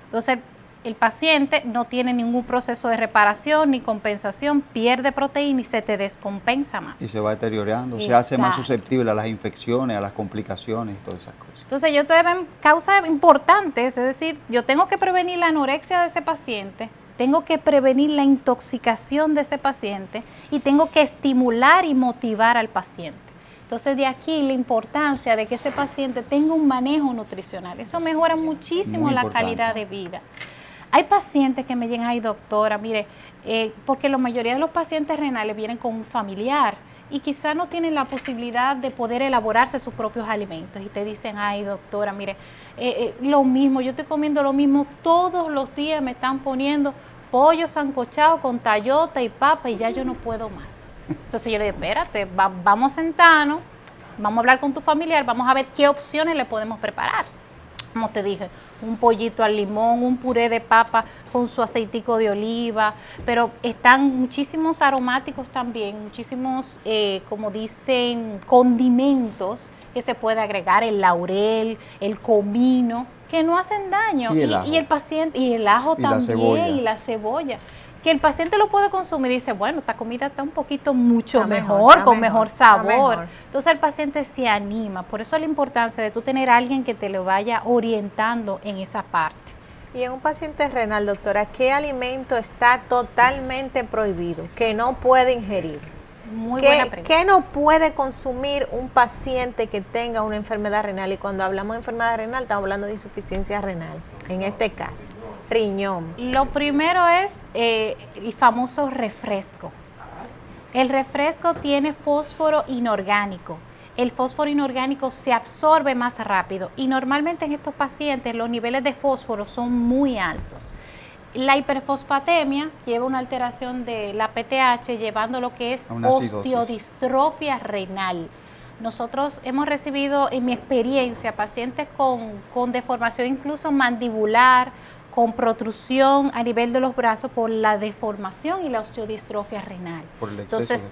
Speaker 6: Entonces el paciente no tiene ningún proceso de reparación ni compensación, pierde proteína y se te descompensa más.
Speaker 1: Y se va deteriorando, se hace más susceptible a las infecciones, a las complicaciones y todas esas cosas.
Speaker 6: Entonces yo te ven causas importantes, es decir, yo tengo que prevenir la anorexia de ese paciente, tengo que prevenir la intoxicación de ese paciente y tengo que estimular y motivar al paciente. Entonces de aquí la importancia de que ese paciente tenga un manejo nutricional, eso mejora muchísimo la calidad de vida. Hay pacientes que me llegan, ay doctora, mire, porque la mayoría de los pacientes renales vienen con un familiar y quizá no tienen la posibilidad de poder elaborarse sus propios alimentos y te dicen, ay doctora, mire, lo mismo, yo estoy comiendo lo mismo, todos los días me están poniendo pollo sancochado con tallota y papa y ya yo no puedo más. Entonces yo le digo, espérate, vamos a sentarnos, vamos a hablar con tu familiar, vamos a ver qué opciones le podemos preparar. Como te dije, un pollito al limón, un puré de papa con su aceitico de oliva, pero están muchísimos aromáticos también, muchísimos, como dicen, condimentos que se puede agregar, el laurel, el comino, que no hacen daño. Y el paciente, y el ajo también, y la cebolla. Que el paciente lo puede consumir y dice, bueno, esta comida está un poquito mucho mejor, con mejor sabor. Entonces el paciente se anima. Por eso la importancia de tú tener a alguien que te lo vaya orientando en esa parte.
Speaker 2: Y en un paciente renal, doctora, ¿qué alimento está totalmente prohibido, que no puede ingerir?
Speaker 6: Muy buena pregunta.
Speaker 2: ¿Qué no puede consumir un paciente que tenga una enfermedad renal? Y cuando hablamos de enfermedad renal, estamos hablando de insuficiencia renal, en este caso. Riñón.
Speaker 6: Lo primero es el famoso refresco. El refresco tiene fósforo inorgánico. El fósforo inorgánico se absorbe más rápido y normalmente en estos pacientes los niveles de fósforo son muy altos. La hiperfosfatemia lleva una alteración de la PTH, llevando lo que es osteodistrofia renal. Nosotros hemos recibido, en mi experiencia, pacientes con deformación incluso mandibular, con protrusión a nivel de los brazos por la deformación y la osteodistrofia renal. Entonces,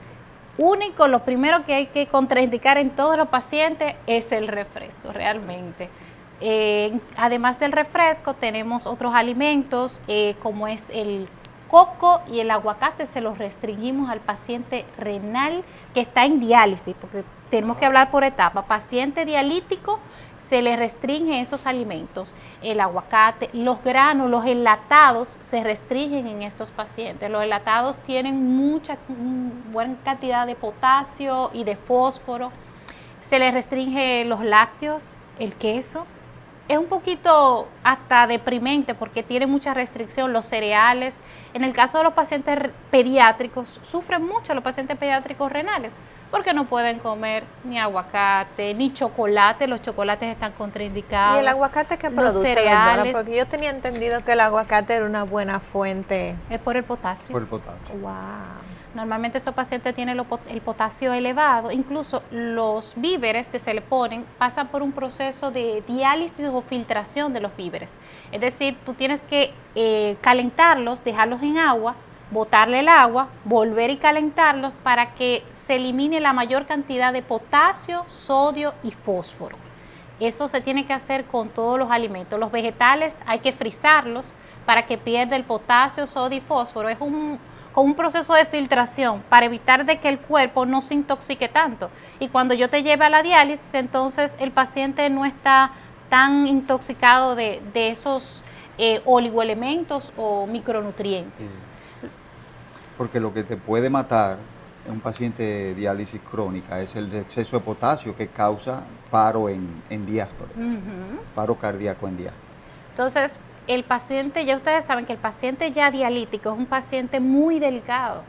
Speaker 6: lo primero que hay que contraindicar en todos los pacientes es el refresco, realmente. Además del refresco, tenemos otros alimentos como es el coco y el aguacate, se los restringimos al paciente renal que está en diálisis, porque tenemos que hablar por etapa. Paciente dialítico, se le restringen esos alimentos, el aguacate, los granos, los enlatados se restringen en estos pacientes. Los enlatados tienen buena cantidad de potasio y de fósforo. Se les restringe los lácteos, el queso, es un poquito hasta deprimente porque tiene mucha restricción los cereales. En el caso de los pacientes pediátricos, sufren mucho los pacientes pediátricos renales porque no pueden comer ni aguacate, ni chocolate, los chocolates están contraindicados.
Speaker 2: ¿Y el aguacate qué produce, doctora? Porque yo tenía entendido que el aguacate era una buena fuente.
Speaker 6: Es por el potasio.
Speaker 1: Por el potasio.
Speaker 2: Wow.
Speaker 6: Normalmente esos pacientes tienen el potasio elevado, incluso los víveres que se le ponen pasan por un proceso de diálisis o filtración de los víveres. Es decir, tú tienes que calentarlos, dejarlos en agua, botarle el agua, volver y calentarlos para que se elimine la mayor cantidad de potasio, sodio y fósforo. Eso se tiene que hacer con todos los alimentos. Los vegetales hay que frizarlos para que pierda el potasio, sodio y fósforo. Es con un proceso de filtración para evitar de que el cuerpo no se intoxique tanto. Y cuando yo te lleve a la diálisis, entonces el paciente no está tan intoxicado de esos oligoelementos o micronutrientes.
Speaker 1: Sí. Porque lo que te puede matar en un paciente de diálisis crónica es el exceso de potasio que causa paro en diástole, paro cardíaco en diástole.
Speaker 6: Entonces, el paciente, ya ustedes saben que el paciente ya dialítico es un paciente muy delicado,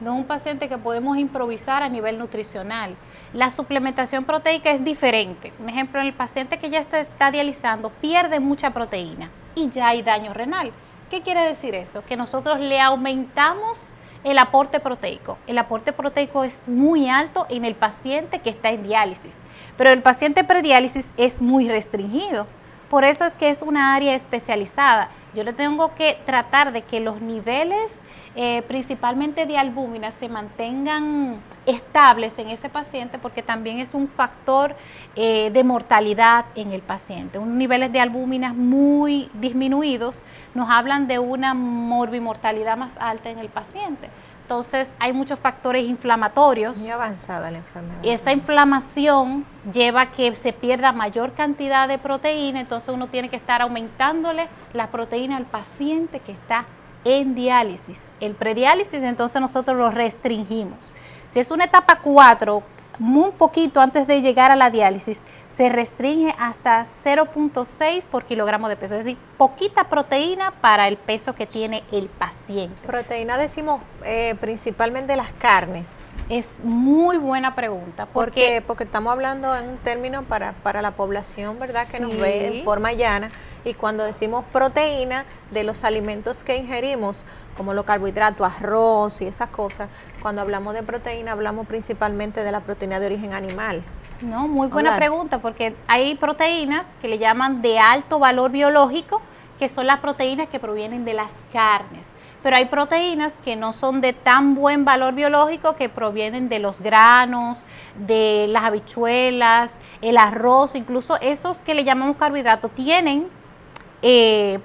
Speaker 6: no es un paciente que podemos improvisar a nivel nutricional. La suplementación proteica es diferente. Un ejemplo, en el paciente que ya está dializando pierde mucha proteína y ya hay daño renal. ¿Qué quiere decir eso? Que nosotros le aumentamos el aporte proteico. El aporte proteico es muy alto en el paciente que está en diálisis, pero el paciente prediálisis es muy restringido. Por eso es que es una área especializada. Yo le tengo que tratar de que los niveles, principalmente de albúmina, se mantengan estables en ese paciente, porque también es un factor de mortalidad en el paciente. Unos niveles de albúminas muy disminuidos nos hablan de una morbimortalidad más alta en el paciente. Entonces hay muchos factores inflamatorios.
Speaker 2: Muy avanzada la enfermedad.
Speaker 6: Y esa inflamación lleva a que se pierda mayor cantidad de proteína, entonces uno tiene que estar aumentándole la proteína al paciente que está en diálisis. El prediálisis, entonces nosotros lo restringimos. Si es una etapa 4, muy poquito antes de llegar a la diálisis, se restringe hasta 0.6 por kilogramo de peso, es decir, poquita proteína para el peso que tiene el paciente.
Speaker 2: Proteína decimos principalmente las carnes.
Speaker 6: Es muy buena pregunta.
Speaker 2: Porque estamos hablando en un término para la población, ¿verdad? Que nos ve en forma llana. Y cuando decimos proteína, de los alimentos que ingerimos, como los carbohidratos, arroz y esas cosas, cuando hablamos de proteína, hablamos principalmente de la proteína de origen animal.
Speaker 6: No, muy buena pregunta, porque hay proteínas que le llaman de alto valor biológico, que son las proteínas que provienen de las carnes. Pero hay proteínas que no son de tan buen valor biológico, que provienen de los granos, de las habichuelas, el arroz, incluso esos que le llamamos carbohidratos tienen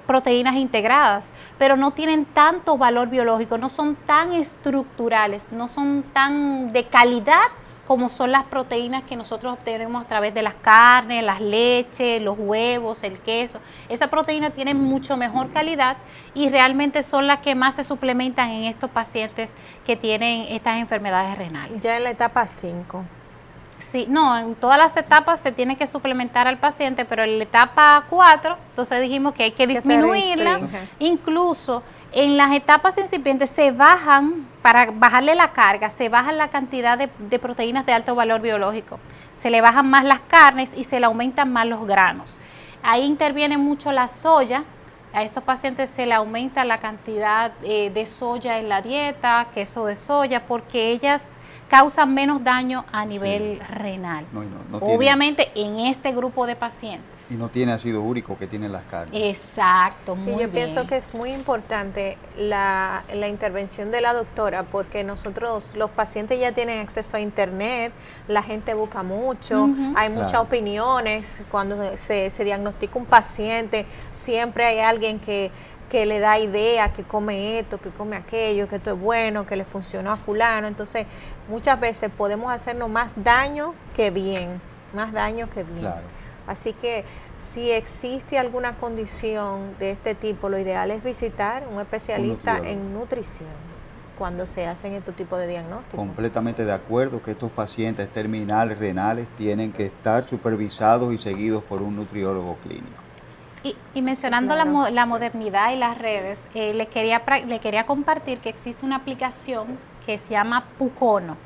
Speaker 6: proteínas integradas, pero no tienen tanto valor biológico, no son tan estructurales, no son tan de calidad como son las proteínas que nosotros obtenemos a través de las carnes, las leches, los huevos, el queso. Esa proteína tiene mucho mejor calidad y realmente son las que más se suplementan en estos pacientes que tienen estas enfermedades renales.
Speaker 2: Ya en la etapa 5.
Speaker 6: Sí, no, en todas las etapas se tiene que suplementar al paciente, pero en la etapa 4, entonces dijimos que hay que disminuirla, incluso en las etapas incipientes se bajan, para bajarle la carga, se bajan la cantidad de proteínas de alto valor biológico, se le bajan más las carnes y se le aumentan más los granos. Ahí interviene mucho la soya. A estos pacientes se le aumenta la cantidad de soya en la dieta, queso de soya, porque ellas causan menos daño a nivel renal.
Speaker 1: No
Speaker 6: Obviamente en este grupo de pacientes.
Speaker 1: Y no tiene ácido úrico que tienen las carnes.
Speaker 6: Exacto, muy bien.
Speaker 2: Yo pienso que es muy importante la intervención de la doctora, porque nosotros, los pacientes ya tienen acceso a internet, la gente busca mucho, hay muchas opiniones. Cuando se diagnostica un paciente, siempre hay alguien que le da idea, que come esto, que come aquello, que esto es bueno, que le funcionó a fulano. Entonces, muchas veces podemos hacernos más daño que bien, más daño que bien.
Speaker 1: Claro.
Speaker 2: Así que si existe alguna condición de este tipo, lo ideal es visitar un especialista en nutrición cuando se hacen este tipo de diagnósticos.
Speaker 1: Completamente de acuerdo que estos pacientes terminales renales tienen que estar supervisados y seguidos por un nutriólogo clínico.
Speaker 6: Y mencionando
Speaker 2: Claro.
Speaker 6: la modernidad y las redes, le quería compartir que existe una aplicación que se llama Pucono.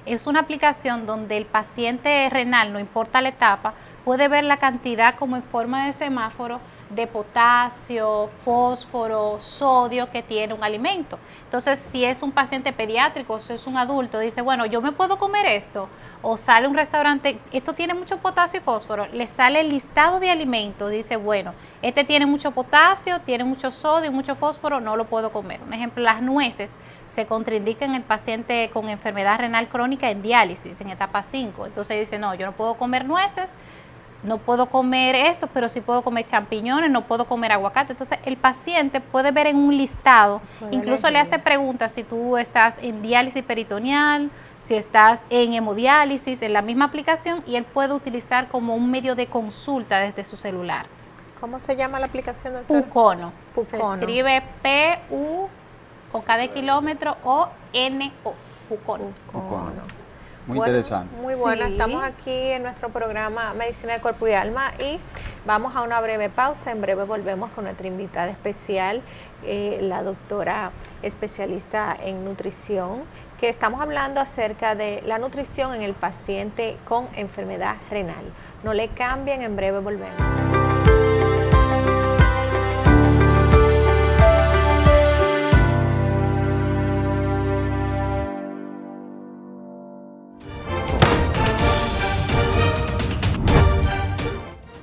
Speaker 6: Es una aplicación donde el paciente renal, no importa la etapa, puede ver la cantidad como en forma de semáforo de potasio, fósforo, sodio que tiene un alimento. Entonces, si es un paciente pediátrico, si es un adulto, dice, bueno, yo me puedo comer esto, o sale a un restaurante, esto tiene mucho potasio y fósforo, le sale el listado de alimentos, dice, bueno, este tiene mucho potasio, tiene mucho sodio y mucho fósforo, no lo puedo comer. Un ejemplo, las nueces se contraindican en el paciente con enfermedad renal crónica en diálisis, en etapa 5. Entonces dice, no, yo no puedo comer nueces, no puedo comer esto, pero sí puedo comer champiñones, no puedo comer aguacate. Entonces, el paciente puede ver en un listado, incluso le hace preguntas si tú estás en diálisis peritoneal, si estás en hemodiálisis, en la misma aplicación, y él puede utilizar como un medio de consulta desde su celular.
Speaker 2: ¿Cómo se llama la aplicación, doctora?
Speaker 6: Pucono.
Speaker 2: Pucono.
Speaker 6: Se escribe P-U con cada kilómetro O-N-O. Pucono.
Speaker 1: Pucono. Muy
Speaker 2: Bueno,
Speaker 1: interesante.
Speaker 2: Muy bueno,
Speaker 6: Sí.
Speaker 2: estamos aquí en nuestro programa Medicina de Cuerpo y Alma y vamos a una breve pausa. En breve volvemos con nuestra invitada especial, la doctora especialista en nutrición, que estamos hablando acerca de la nutrición en el paciente con enfermedad renal. No le cambien, en breve volvemos.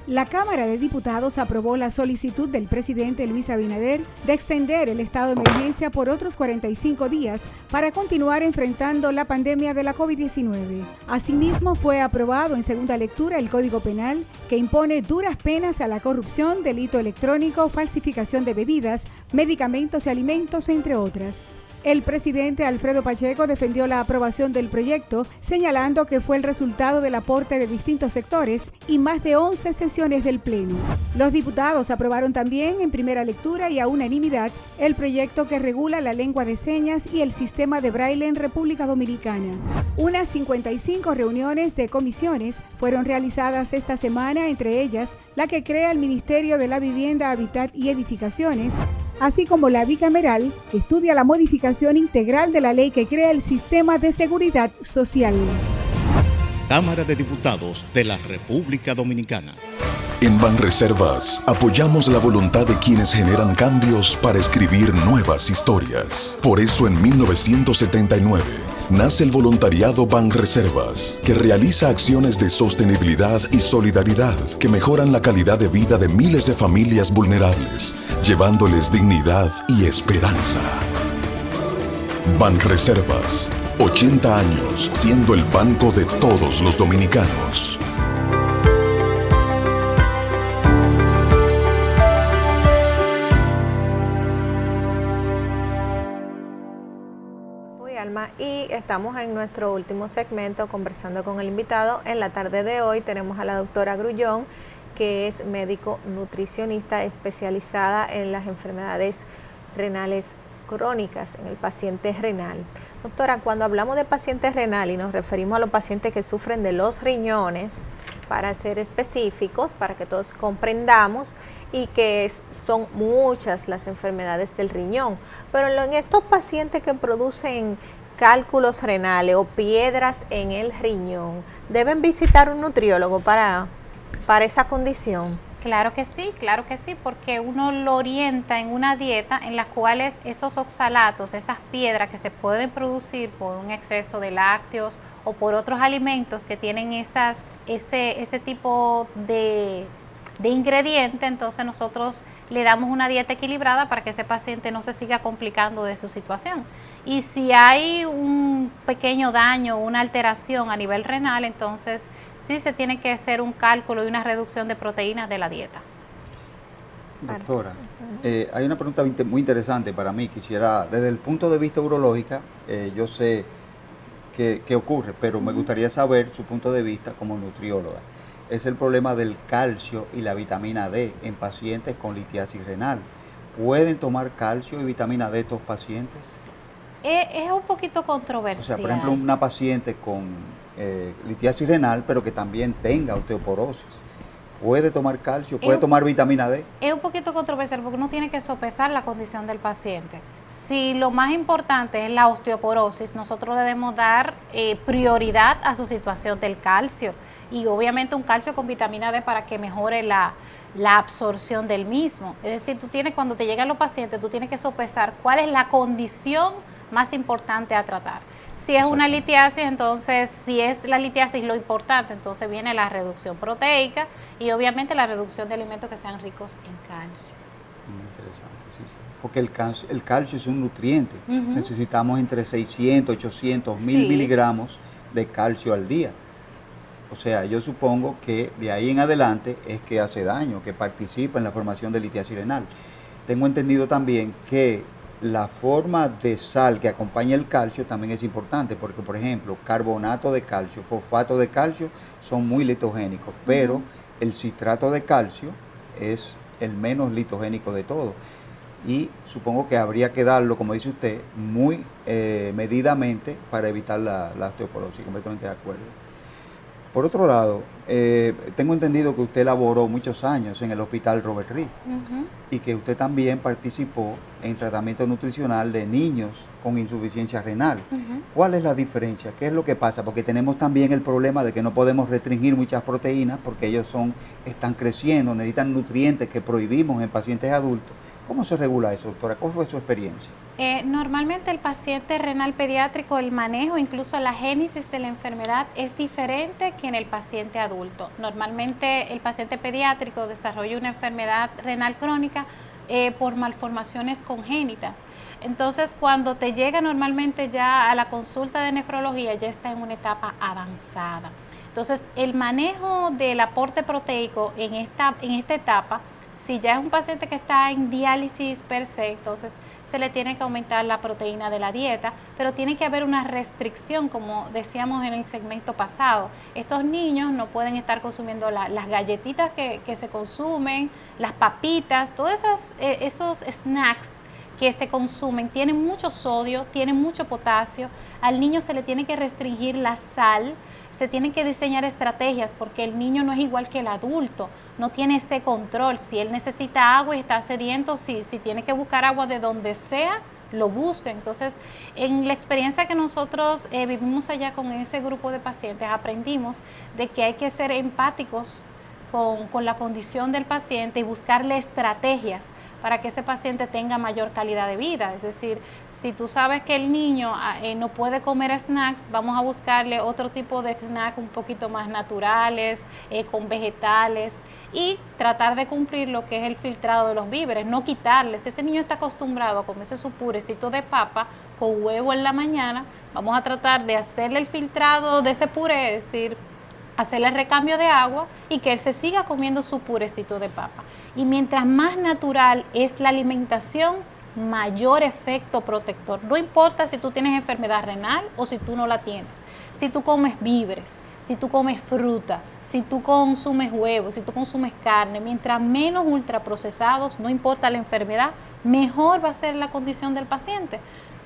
Speaker 3: La Cámara de Diputados aprobó la solicitud del presidente Luis Abinader de extender el estado de emergencia por otros 45 días para continuar enfrentando la pandemia de la COVID-19. Asimismo, fue aprobado en segunda lectura el Código Penal, que impone duras penas a la corrupción, delito electrónico, falsificación de bebidas, medicamentos y alimentos, entre otras. El presidente Alfredo Pacheco defendió la aprobación del proyecto, señalando que fue el resultado del aporte de distintos sectores y más de 11 sesiones del Pleno. Los diputados aprobaron también en primera lectura y a unanimidad el proyecto que regula la lengua de señas y el sistema de braille en República Dominicana. Unas 55 reuniones de comisiones fueron realizadas esta semana, entre ellas la que crea el Ministerio de la Vivienda, Hábitat y Edificaciones, así como la bicameral, que estudia la modificación integral de la ley que crea el sistema de seguridad social.
Speaker 4: Cámara de Diputados de la República Dominicana.
Speaker 5: En Banreservas apoyamos la voluntad de quienes generan cambios para escribir nuevas historias. Por eso en 1979 nace el voluntariado Banreservas, que realiza acciones de sostenibilidad y solidaridad que mejoran la calidad de vida de miles de familias vulnerables, llevándoles dignidad y esperanza. Banreservas, 80 años siendo el banco de todos los dominicanos.
Speaker 2: Y estamos en nuestro último segmento conversando con el invitado. En la tarde de hoy tenemos a la doctora Grullón, que es médico nutricionista especializada en las enfermedades renales crónicas, en el paciente renal. Doctora, cuando hablamos de paciente renal y nos referimos a los pacientes que sufren de los riñones, para ser específicos, para que todos comprendamos, y que son muchas las enfermedades del riñón, pero en estos pacientes que producen cálculos renales o piedras en el riñón, ¿deben visitar un nutriólogo para esa condición?
Speaker 6: Claro que sí, porque uno lo orienta en una dieta en la cual esos oxalatos, esas piedras que se pueden producir por un exceso de lácteos o por otros alimentos que tienen ese tipo de ingrediente, entonces nosotros le damos una dieta equilibrada para que ese paciente no se siga complicando de su situación. Y si hay un pequeño daño, una alteración a nivel renal, entonces sí se tiene que hacer un cálculo y una reducción de proteínas de la dieta.
Speaker 1: Doctora, hay una pregunta muy interesante para mí. Quisiera, desde el punto de vista urológico, yo sé qué ocurre, pero me gustaría saber su punto de vista como nutrióloga. Es el problema del calcio y la vitamina D en pacientes con litiasis renal. ¿Pueden tomar calcio y vitamina D estos pacientes?
Speaker 6: Es un poquito controversial.
Speaker 1: O sea, por ejemplo, una paciente con litiasis renal, pero que también tenga osteoporosis, puede tomar calcio, puede tomar vitamina D.
Speaker 6: Es un poquito controversial porque uno tiene que sopesar la condición del paciente. Si lo más importante es la osteoporosis, nosotros le debemos dar prioridad a su situación del calcio y obviamente un calcio con vitamina D para que mejore la absorción del mismo. Es decir, cuando te llegan los pacientes, tú tienes que sopesar cuál es la condición más importante a tratar. Si es una litiasis, entonces, si es la litiasis lo importante, entonces viene la reducción proteica y obviamente la reducción de alimentos que sean ricos en calcio.
Speaker 1: Muy interesante, sí. Porque el calcio es un nutriente. Necesitamos entre 600, 800, 1000 miligramos de calcio al día. O sea, yo supongo que de ahí en adelante es que hace daño, que participa en la formación de litiasis renal. Tengo entendido también que la forma de sal que acompaña el calcio también es importante, porque por ejemplo, carbonato de calcio, fosfato de calcio son muy litogénicos, pero el citrato de calcio es el menos litogénico de todos. Y supongo que habría que darlo, como dice usted, muy medidamente para evitar la osteoporosis, completamente de acuerdo. Por otro lado, tengo entendido que usted laboró muchos años en el Hospital Robert Reed y que usted también participó en tratamiento nutricional de niños con insuficiencia renal. ¿Cuál es la diferencia? ¿Qué es lo que pasa? Porque tenemos también el problema de que no podemos restringir muchas proteínas porque ellos están creciendo, necesitan nutrientes que prohibimos en pacientes adultos. ¿Cómo se regula eso, doctora? ¿Cuál fue su experiencia?
Speaker 6: Normalmente el paciente renal pediátrico, el manejo, incluso la génesis de la enfermedad es diferente que en el paciente adulto. Normalmente el paciente pediátrico desarrolla una enfermedad renal crónica por malformaciones congénitas. Entonces, cuando te llega normalmente ya a la consulta de nefrología, ya está en una etapa avanzada. Entonces, el manejo del aporte proteico en esta etapa, si ya es un paciente que está en diálisis per se, entonces se le tiene que aumentar la proteína de la dieta, pero tiene que haber una restricción, como decíamos en el segmento pasado. Estos niños no pueden estar consumiendo las galletitas que se consumen, las papitas, todos esos snacks que se consumen, tienen mucho sodio, tienen mucho potasio. Al niño se le tiene que restringir la sal, se tienen que diseñar estrategias porque el niño no es igual que el adulto, no tiene ese control. Si él necesita agua y está sediento, si tiene que buscar agua de donde sea, lo busca. Entonces, en la experiencia que nosotros vivimos allá con ese grupo de pacientes, aprendimos de que hay que ser empáticos con la condición del paciente y buscarle estrategias para que ese paciente tenga mayor calidad de vida. Es decir, si tú sabes que el niño no puede comer snacks, vamos a buscarle otro tipo de snacks un poquito más naturales, con vegetales, y tratar de cumplir lo que es el filtrado de los víveres, no quitarles. Si ese niño está acostumbrado a comerse su purecito de papa con huevo en la mañana, vamos a tratar de hacerle el filtrado de ese puré, es decir, hacerle el recambio de agua y que él se siga comiendo su purecito de papa. Y mientras más natural es la alimentación, mayor efecto protector. No importa si tú tienes enfermedad renal o si tú no la tienes. Si tú comes víveres, si tú comes fruta, si tú consumes huevos, si tú consumes carne, mientras menos ultraprocesados, no importa la enfermedad, mejor va a ser la condición del paciente.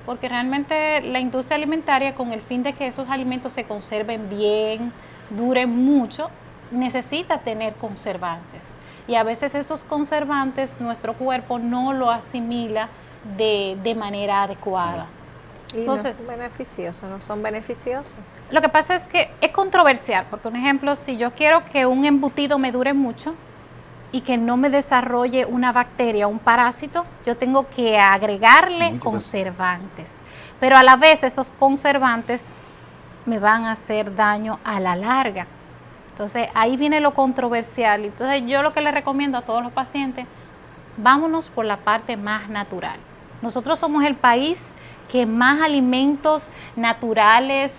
Speaker 6: Porque realmente la industria alimentaria, con el fin de que esos alimentos se conserven bien, duren mucho, necesita tener conservantes. Y a veces esos conservantes nuestro cuerpo no lo asimila de manera adecuada.
Speaker 2: Y
Speaker 6: entonces,
Speaker 2: no son beneficiosos.
Speaker 6: Lo que pasa es que es controversial, porque un ejemplo, si yo quiero que un embutido me dure mucho y que no me desarrolle una bacteria o un parásito, yo tengo que agregarle conservantes. Pero a la vez esos conservantes me van a hacer daño a la larga. Entonces, ahí viene lo controversial. Entonces, yo lo que le recomiendo a todos los pacientes, vámonos por la parte más natural. Nosotros somos el país que más alimentos naturales,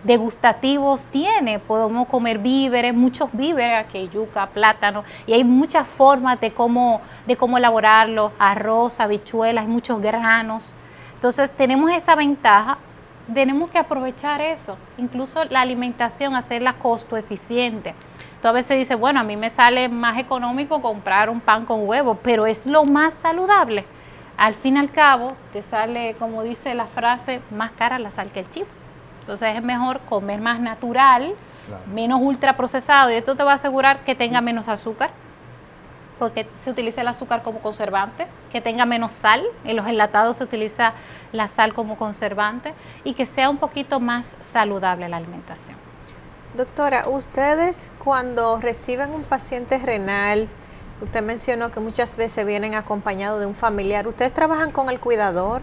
Speaker 6: degustativos tiene. Podemos comer víveres, muchos víveres, aquí yuca, plátano, y hay muchas formas de cómo elaborarlo, arroz, habichuelas, hay muchos granos. Entonces, tenemos esa ventaja. Tenemos que aprovechar eso, incluso la alimentación, hacerla costo eficiente. Tú a veces dices, bueno, a mí me sale más económico comprar un pan con huevo, pero es lo más saludable. Al fin y al cabo, te sale, como dice la frase, más cara la sal que el chivo. Entonces es mejor comer más natural, menos ultraprocesado, y esto te va a asegurar que tenga menos azúcar, porque se utiliza el azúcar como conservante, que tenga menos sal, en los enlatados se utiliza la sal como conservante, y que sea un poquito más saludable la alimentación.
Speaker 2: Doctora, ustedes cuando reciben un paciente renal, usted mencionó que muchas veces vienen acompañados de un familiar, ¿ustedes trabajan con el cuidador?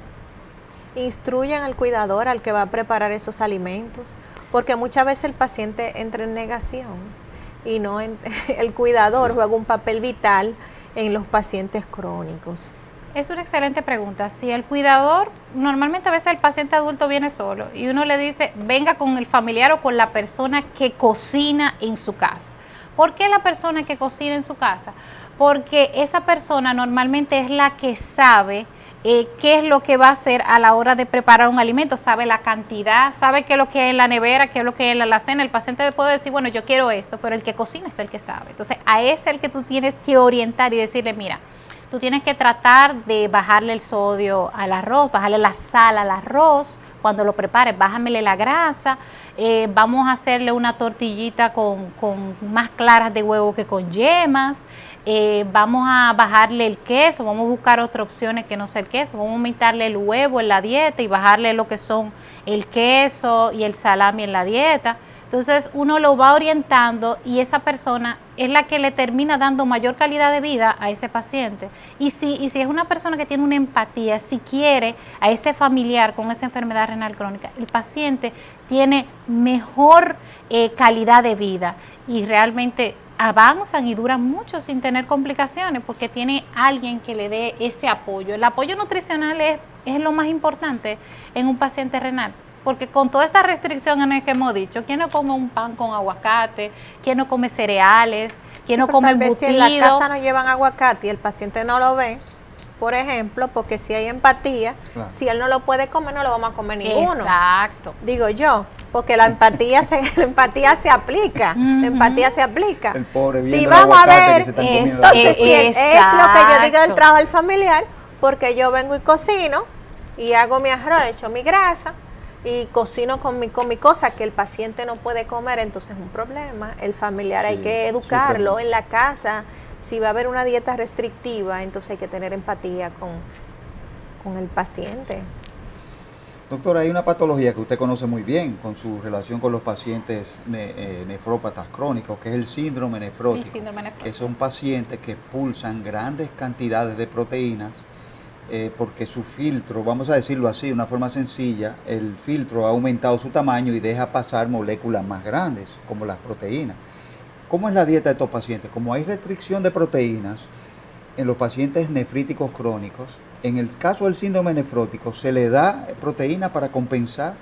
Speaker 2: ¿Instruyen al cuidador al que va a preparar esos alimentos? Porque muchas veces el paciente entra en negación y no el cuidador juega un papel vital en los pacientes crónicos.
Speaker 6: Es una excelente pregunta. Si el cuidador, normalmente a veces el paciente adulto viene solo y uno le dice, venga con el familiar o con la persona que cocina en su casa. ¿Por qué la persona que cocina en su casa? Porque esa persona normalmente es la que sabe qué es lo que va a hacer a la hora de preparar un alimento, sabe la cantidad, sabe qué es lo que hay en la nevera, qué es lo que hay en la alacena. El paciente puede decir, bueno, yo quiero esto, pero el que cocina es el que sabe. Entonces, a ese es el que tú tienes que orientar y decirle, mira, tú tienes que tratar de bajarle el sodio al arroz, bajarle la sal al arroz, cuando lo prepares, bájamele la grasa, vamos a hacerle una tortillita con más claras de huevo que con yemas, vamos a bajarle el queso, vamos a buscar otras opciones que no sea el queso, vamos a aumentarle el huevo en la dieta y bajarle lo que son el queso y el salami en la dieta. Entonces uno lo va orientando y esa persona es la que le termina dando mayor calidad de vida a ese paciente. Y si es una persona que tiene una empatía, si quiere a ese familiar con esa enfermedad renal crónica, el paciente tiene mejor calidad de vida y realmente avanzan y duran mucho sin tener complicaciones porque tiene alguien que le dé ese apoyo. El apoyo nutricional es lo más importante en un paciente renal. Porque con todas estas restricciones que hemos dicho, ¿quién no come un pan con aguacate? ¿Quién no come cereales? ¿Quién no come embutido?
Speaker 2: Si en la casa no llevan aguacate y el paciente no lo ve, por ejemplo, porque si hay empatía, si él no lo puede comer, no lo vamos a comer ninguno.
Speaker 6: Exacto.
Speaker 2: Digo yo, porque la empatía se aplica. La empatía se aplica.
Speaker 1: El pobre
Speaker 2: si vamos a ver, entonces es lo que yo digo del trabajo del familiar, porque yo vengo y cocino y hago mi arroz, echo mi grasa, y cocino con mi cosa que el paciente no puede comer, entonces es un problema. El familiar hay que educarlo en la casa. Si va a haber una dieta restrictiva, entonces hay que tener empatía con el paciente.
Speaker 1: Doctora, hay una patología que usted conoce muy bien con su relación con los pacientes nefrópatas crónicos, que es el síndrome nefrótico.
Speaker 6: El síndrome nefrótico.
Speaker 1: Que son pacientes que expulsan grandes cantidades de proteínas porque su filtro, vamos a decirlo así, de una forma sencilla, el filtro ha aumentado su tamaño y deja pasar moléculas más grandes, como las proteínas. ¿Cómo es la dieta de estos pacientes? Como hay restricción de proteínas en los pacientes nefríticos crónicos, en el caso del síndrome nefrótico, ¿se le da proteína para compensar?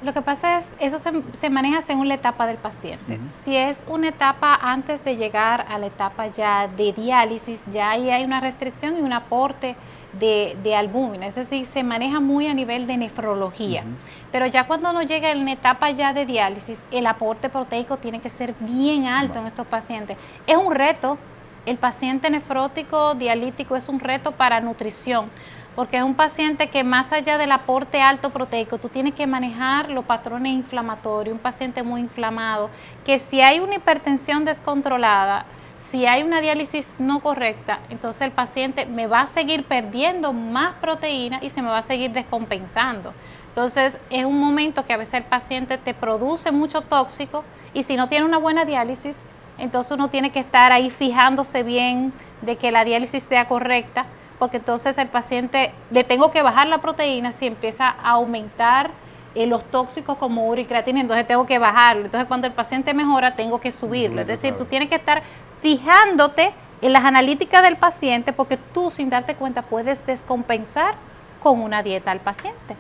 Speaker 6: Lo que pasa es, eso se maneja según la etapa del paciente. Si es una etapa antes de llegar a la etapa ya de diálisis, ya ahí hay una restricción y un aporte de albúmina, es decir, se maneja muy a nivel de nefrología, pero ya cuando uno llega en la etapa ya de diálisis, el aporte proteico tiene que ser bien alto en estos pacientes. Es un reto, el paciente nefrótico dialítico es un reto para nutrición, porque es un paciente que más allá del aporte alto proteico, tú tienes que manejar los patrones inflamatorios, un paciente muy inflamado, que si hay una hipertensión descontrolada, si hay una diálisis no correcta, entonces el paciente me va a seguir perdiendo más proteína y se me va a seguir descompensando. Entonces es un momento que a veces el paciente te produce mucho tóxico y si no tiene una buena diálisis, entonces uno tiene que estar ahí fijándose bien de que la diálisis sea correcta, porque entonces el paciente le tengo que bajar la proteína si empieza a aumentar los tóxicos como urea y creatina, entonces tengo que bajarlo. Entonces cuando el paciente mejora tengo que subirlo. Es decir, tú tienes que estar fijándote en las analíticas del paciente porque tú sin darte cuenta puedes descompensar con una dieta al paciente.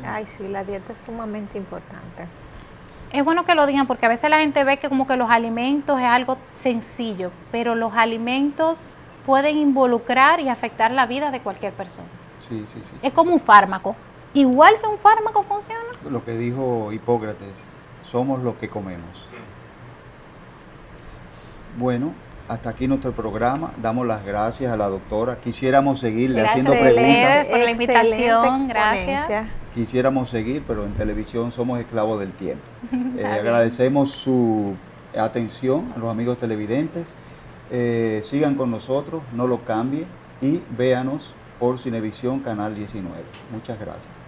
Speaker 2: Ay, sí, la dieta es sumamente importante.
Speaker 6: Es bueno que lo digan porque a veces la gente ve que como que los alimentos es algo sencillo, pero los alimentos pueden involucrar y afectar la vida de cualquier persona.
Speaker 1: Sí.
Speaker 6: Es como un fármaco. Igual que un fármaco funciona.
Speaker 1: Lo que dijo Hipócrates, somos lo que comemos. Bueno, hasta aquí nuestro programa. Damos las gracias a la doctora. Quisiéramos seguirle haciendo preguntas.
Speaker 6: Por la invitación, gracias.
Speaker 1: Quisiéramos seguir, pero en televisión somos esclavos del tiempo. Agradecemos su atención a los amigos televidentes, sigan con nosotros, no lo cambien y véanos por Cinevisión Canal 19. Muchas gracias.